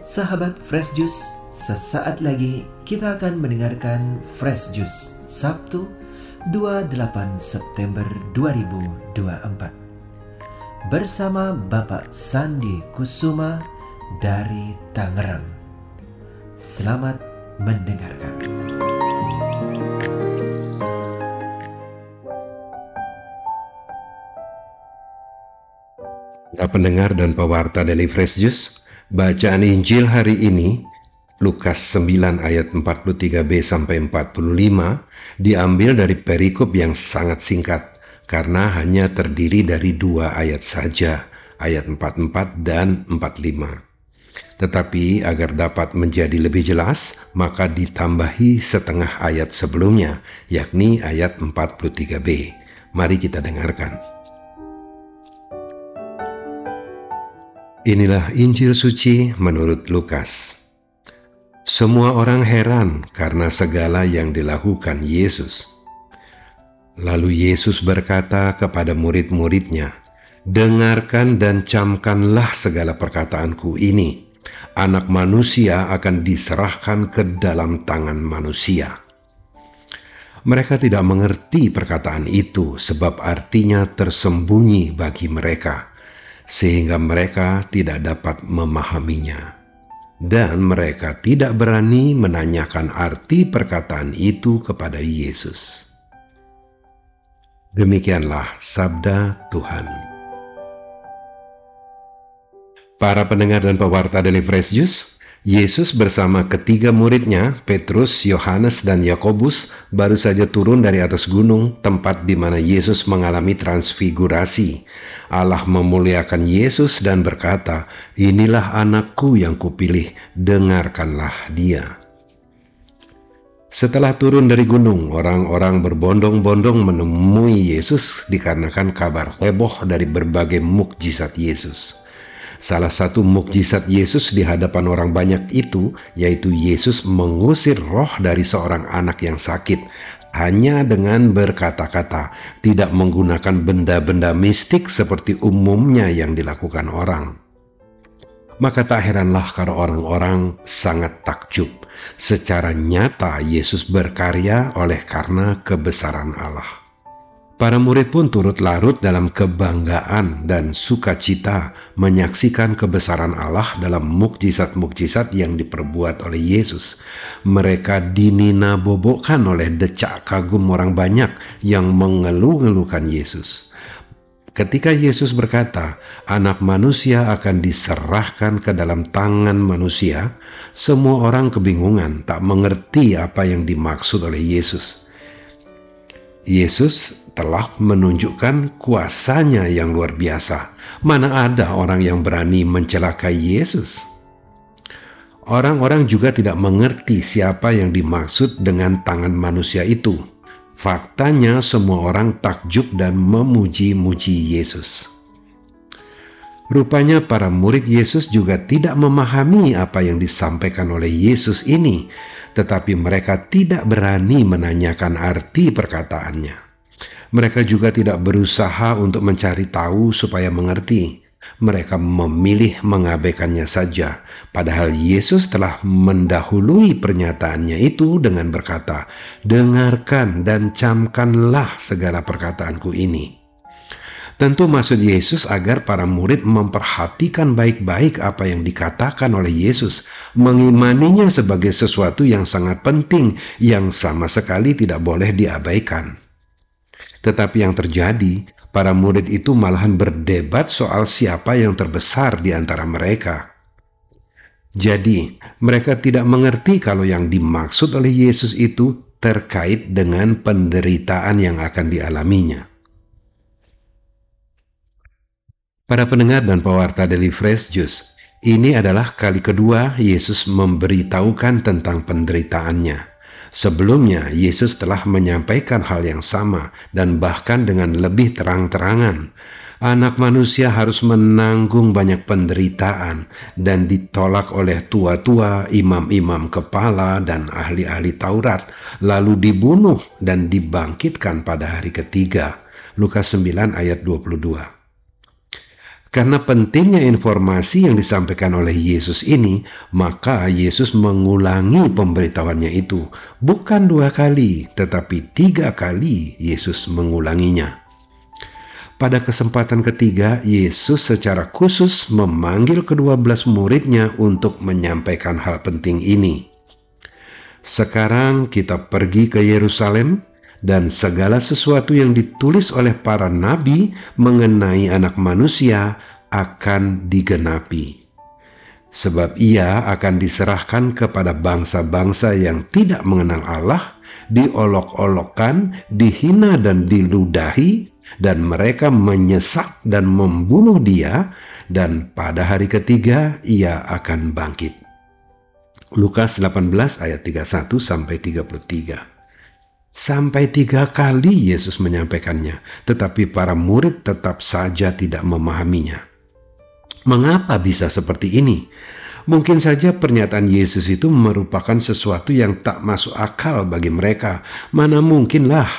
Sahabat Fresh Juice, sesaat lagi kita akan mendengarkan Fresh Juice Sabtu 28 September 2024 bersama Bapak Sandi Kusuma dari Tangerang. Selamat mendengarkan. Para pendengar dan pewarta Daily Fresh Juice, bacaan Injil hari ini, Lukas 9 ayat 43b sampai 45, diambil dari perikop yang sangat singkat, karena hanya terdiri dari 2 ayat saja, ayat 44 dan 45. Tetapi agar dapat menjadi lebih jelas, maka ditambahi setengah ayat sebelumnya, yakni ayat 43b. Mari kita dengarkan. Inilah Injil suci menurut Lukas. Semua orang heran karena segala yang dilakukan Yesus. Lalu Yesus berkata kepada murid-muridnya, "Dengarkan dan camkanlah segala perkataanku ini. Anak manusia akan diserahkan ke dalam tangan manusia." Mereka tidak mengerti perkataan itu sebab artinya tersembunyi bagi mereka, sehingga mereka tidak dapat memahaminya. Dan mereka tidak berani menanyakan arti perkataan itu kepada Yesus. Demikianlah sabda Tuhan. Para pendengar dan pewarta Daily Fresh Juice, Yesus bersama ketiga muridnya, Petrus, Yohanes, dan Yakobus, baru saja turun dari atas gunung, tempat di mana Yesus mengalami transfigurasi. Allah memuliakan Yesus dan berkata, "Inilah anakku yang kupilih, dengarkanlah dia." Setelah turun dari gunung, orang-orang berbondong-bondong menemui Yesus dikarenakan kabar heboh dari berbagai mukjizat Yesus. Salah satu mukjizat Yesus di hadapan orang banyak itu, yaitu Yesus mengusir roh dari seorang anak yang sakit, hanya dengan berkata-kata, tidak menggunakan benda-benda mistik seperti umumnya yang dilakukan orang. Maka tak heranlah kalau orang-orang sangat takjub. Secara nyata Yesus berkarya oleh karena kebesaran Allah. Para murid pun turut larut dalam kebanggaan dan sukacita menyaksikan kebesaran Allah dalam mukjizat-mukjizat yang diperbuat oleh Yesus. Mereka dininabobokkan oleh decak kagum orang banyak yang mengeluh-ngeluhkan Yesus. Ketika Yesus berkata, "Anak manusia akan diserahkan ke dalam tangan manusia," semua orang kebingungan, tak mengerti apa yang dimaksud oleh Yesus. Yesus telah menunjukkan kuasanya yang luar biasa. Mana ada orang yang berani mencelakai Yesus? Orang-orang juga tidak mengerti siapa yang dimaksud dengan tangan manusia itu. Faktanya semua orang takjub dan memuji-muji Yesus. Rupanya para murid Yesus juga tidak memahami apa yang disampaikan oleh Yesus ini, tetapi mereka tidak berani menanyakan arti perkataannya. Mereka juga tidak berusaha untuk mencari tahu supaya mengerti. Mereka memilih mengabaikannya saja, padahal Yesus telah mendahului pernyataannya itu dengan berkata, "Dengarkan dan camkanlah segala perkataanku ini." Tentu maksud Yesus agar para murid memperhatikan baik-baik apa yang dikatakan oleh Yesus, mengimaninya sebagai sesuatu yang sangat penting, yang sama sekali tidak boleh diabaikan. Tetapi yang terjadi, para murid itu malahan berdebat soal siapa yang terbesar di antara mereka. Jadi, mereka tidak mengerti kalau yang dimaksud oleh Yesus itu terkait dengan penderitaan yang akan dialaminya. Para pendengar dan pewarta Daily Fresh Juice, ini adalah kali kedua Yesus memberitahukan tentang penderitaannya. Sebelumnya, Yesus telah menyampaikan hal yang sama dan bahkan dengan lebih terang-terangan. Anak manusia harus menanggung banyak penderitaan dan ditolak oleh tua-tua, imam-imam kepala, dan ahli-ahli Taurat, lalu dibunuh dan dibangkitkan pada hari ketiga. Lukas 9 ayat 22. Karena pentingnya informasi yang disampaikan oleh Yesus ini, maka Yesus mengulangi pemberitahuannya itu. Bukan 2 kali, tetapi 3 kali Yesus mengulanginya. Pada kesempatan ketiga, Yesus secara khusus memanggil ke-12 muridnya untuk menyampaikan hal penting ini. Sekarang kita pergi ke Yerusalem, dan segala sesuatu yang ditulis oleh para nabi mengenai Anak Manusia akan digenapi. Sebab ia akan diserahkan kepada bangsa-bangsa yang tidak mengenal Allah, diolok-olokkan, dihina dan diludahi, dan mereka menyesak dan membunuh dia, dan pada hari ketiga ia akan bangkit. Lukas 18 ayat 31-33. Sampai 3 kali Yesus menyampaikannya, tetapi para murid tetap saja tidak memahaminya. Mengapa bisa seperti ini? Mungkin saja pernyataan Yesus itu merupakan sesuatu yang tak masuk akal bagi mereka. Mana mungkinlah.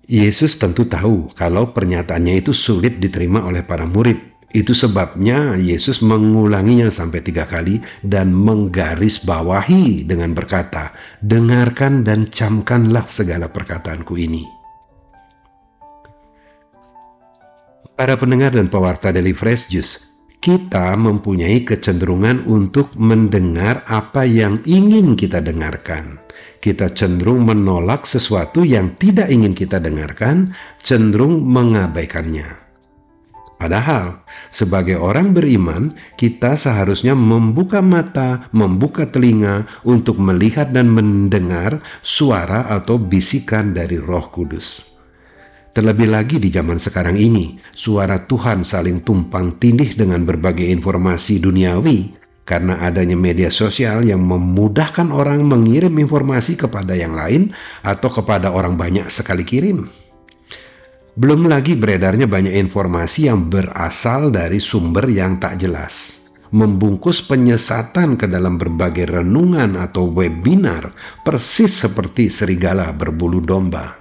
Yesus tentu tahu kalau pernyataannya itu sulit diterima oleh para murid. Itu sebabnya Yesus mengulanginya sampai 3 kali dan menggarisbawahi dengan berkata, "Dengarkan dan camkanlah segala perkataanku ini." Para pendengar dan pewarta Daily Fresh Juice, kita mempunyai kecenderungan untuk mendengar apa yang ingin kita dengarkan. Kita cenderung menolak sesuatu yang tidak ingin kita dengarkan, cenderung mengabaikannya. Padahal, sebagai orang beriman, kita seharusnya membuka mata, membuka telinga untuk melihat dan mendengar suara atau bisikan dari Roh Kudus. Terlebih lagi di zaman sekarang ini, suara Tuhan saling tumpang tindih dengan berbagai informasi duniawi karena adanya media sosial yang memudahkan orang mengirim informasi kepada yang lain atau kepada orang banyak sekali kirim. Belum lagi beredarnya banyak informasi yang berasal dari sumber yang tak jelas, membungkus penyesatan ke dalam berbagai renungan atau webinar, persis seperti serigala berbulu domba.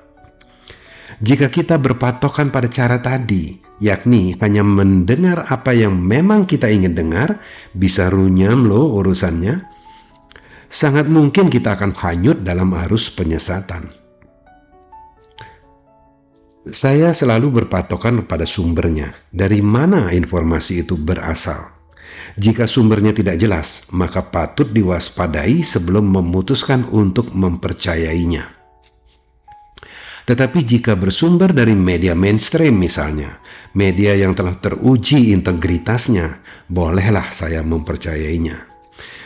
Jika kita berpatokan pada cara tadi, yakni hanya mendengar apa yang memang kita ingin dengar, bisa runyam loh urusannya. Sangat mungkin kita akan hanyut dalam arus penyesatan. Saya selalu berpatokan pada sumbernya. Dari mana informasi itu berasal? Jika sumbernya tidak jelas, maka patut diwaspadai sebelum memutuskan untuk mempercayainya. Tetapi jika bersumber dari media mainstream misalnya, media yang telah teruji integritasnya, bolehlah saya mempercayainya.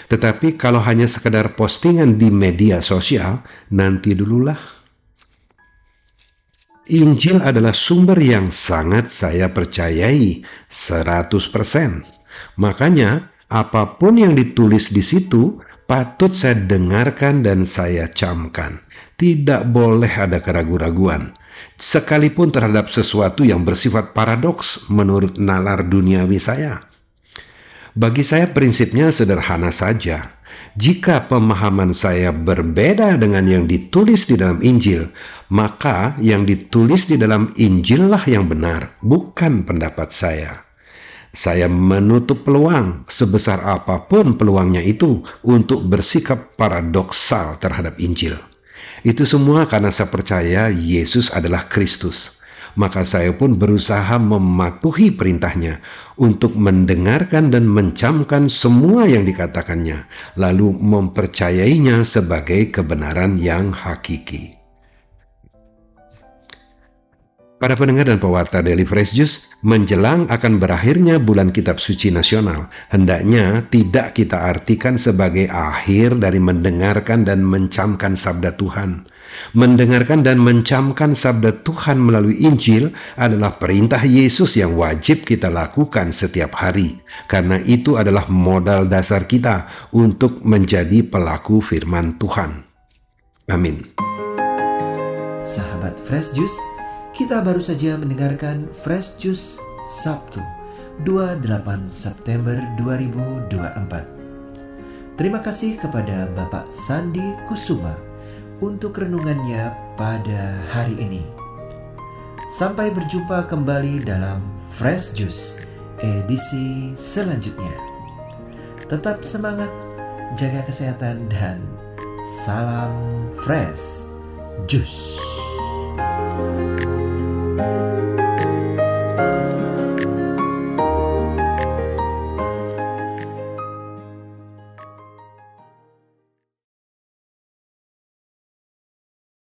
Tetapi kalau hanya sekedar postingan di media sosial, nanti dululah. Injil adalah sumber yang sangat saya percayai 100%. Makanya apapun yang ditulis di situ patut saya dengarkan dan saya camkan. Tidak boleh ada keraguan-raguan. Sekalipun terhadap sesuatu yang bersifat paradoks menurut nalar duniawi saya. Bagi saya prinsipnya sederhana saja. Jika pemahaman saya berbeda dengan yang ditulis di dalam Injil, maka yang ditulis di dalam Injil lah yang benar, bukan pendapat saya. Saya menutup peluang sebesar apapun peluangnya itu untuk bersikap paradoksal terhadap Injil. Itu semua karena saya percaya Yesus adalah Kristus. Maka saya pun berusaha mematuhi perintahnya untuk mendengarkan dan mencamkan semua yang dikatakannya, lalu mempercayainya sebagai kebenaran yang hakiki. Para pendengar dan pewarta Daily Fresh Juice, menjelang akan berakhirnya bulan Kitab Suci Nasional, hendaknya tidak kita artikan sebagai akhir dari mendengarkan dan mencamkan sabda Tuhan. Mendengarkan dan mencamkan sabda Tuhan melalui Injil adalah perintah Yesus yang wajib kita lakukan setiap hari, karena itu adalah modal dasar kita untuk menjadi pelaku firman Tuhan. Amin. Sahabat Fresh Juice, kita baru saja mendengarkan Fresh Juice Sabtu 28 September 2024. Terima kasih kepada Bapak Sandi Kusuma untuk renungannya pada hari ini. Sampai berjumpa kembali dalam Fresh Juice edisi selanjutnya. Tetap semangat, jaga kesehatan, dan salam Fresh Juice.